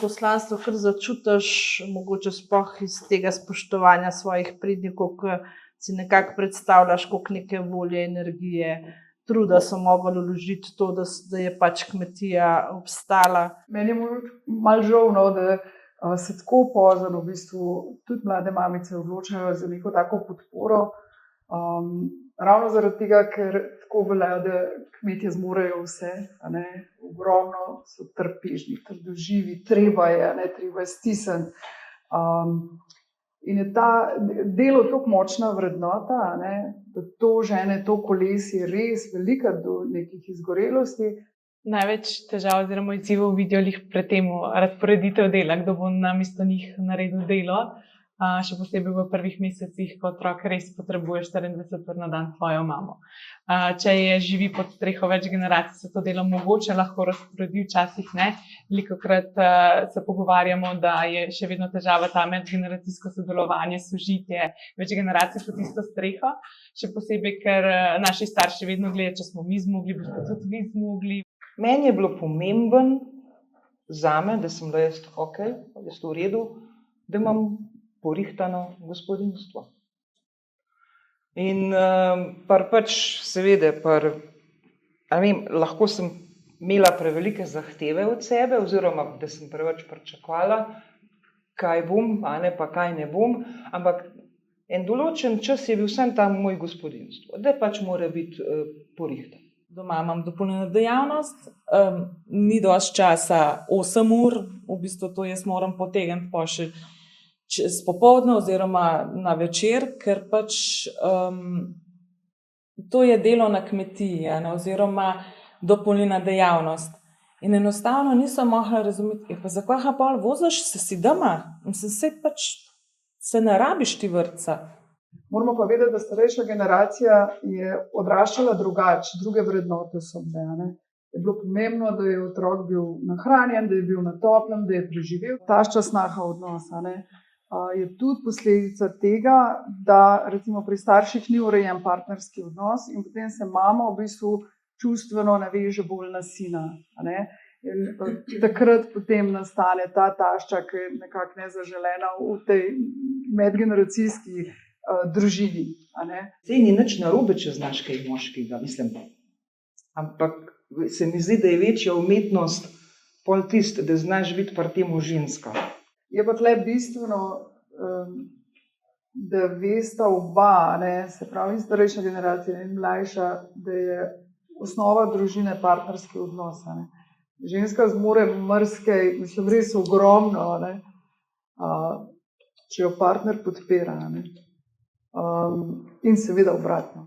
poslanstvo kar začutiš, mogoče sploh iz tega spoštovanja svojih prednikov, ko si nekako predstavljaš, koliko neke volje, energije, truda so mogli vložiti to, da je pač kmetija obstala. Meni je malo žal, no, da se tako pozno v bistvu tudi mlade mamice odločajo za neko tako podporo. Ravno zaradi tega, ker tako velja, da kmetje zmorejo vse, ogromno so trpežni, trdoživi, treba je stisniti. In je ta delo tako močna vrednota, da to žene, to kolesje res velika do nekih izgorelosti. Največ težav oziroma izzivov vidijo jih pred tem razporeditev dela, kdo bo namesto njih naredil delo. Še posebej v prvih mesecih, ko otrok res potrebuje 24 ur na dan svojo mamo. Če živi pod streho več generacij, se to delo mogoče lahko razporedi, včasih ne. Velikokrat se pogovarjamo, da je še vedno težava ta medgeneracijsko sodelovanje, sožitje več generacij pod isto streho. Še posebej, ker naši starši vedno gledajo, če smo mi zmogli, boste tudi vi zmogli. Meni je bilo pomemben zame, da sem bila jaz v redu, da imam porihtano gospodinjstvo. In seveda, lahko sem imela prevelike zahteve od sebe, oziroma da sem preveč pričakovala, kaj bom, pa kaj ne bom, ampak en določen čas je bil vsem tam moj gospodinjstvo, da pač mora biti porihtan. Doma imam dopolnilno dejavnost, ni dosti časa 8 ur, v bistvu to jaz moram potegniti pa še čez popoldne oziroma na večer, ker pač to je delo na kmetiji, oziroma dopolnilna dejavnost. In enostavno nisem mogla razumeti, pa zakaj pol voziš, si doma? Se ne rabiš ti vrtca. Moramo pa vedeti, da starejša generacija je odraščala drugače, druge vrednote so bile. Je bilo pomembno, da je otrok bil nahranjen, da je bil na toplem, da je preživel tašča snaha odnosa. Je tudi posledica tega, da recimo pri starših ni urejen partnerski odnos in potem se mama v bistvu čustveno naveže bolj na sina. In takrat potem nastane ta tašča, ki je nekako nezaželena v tej medgeneracijski družini. Saj ni nič narobe, če znaš kaj moškega, mislim. Ampak se mi zdi, da je večja umetnost pol tisto, da znaš biti pri temu ženska. Je pa tle bistveno, da vesta oba, se pravi in starejša generacija in mlajša, da je osnova družine partnerski odnos. Ženska zmore marsikaj, mislim, res ogromno, če jo partner podpira. In seveda obratno.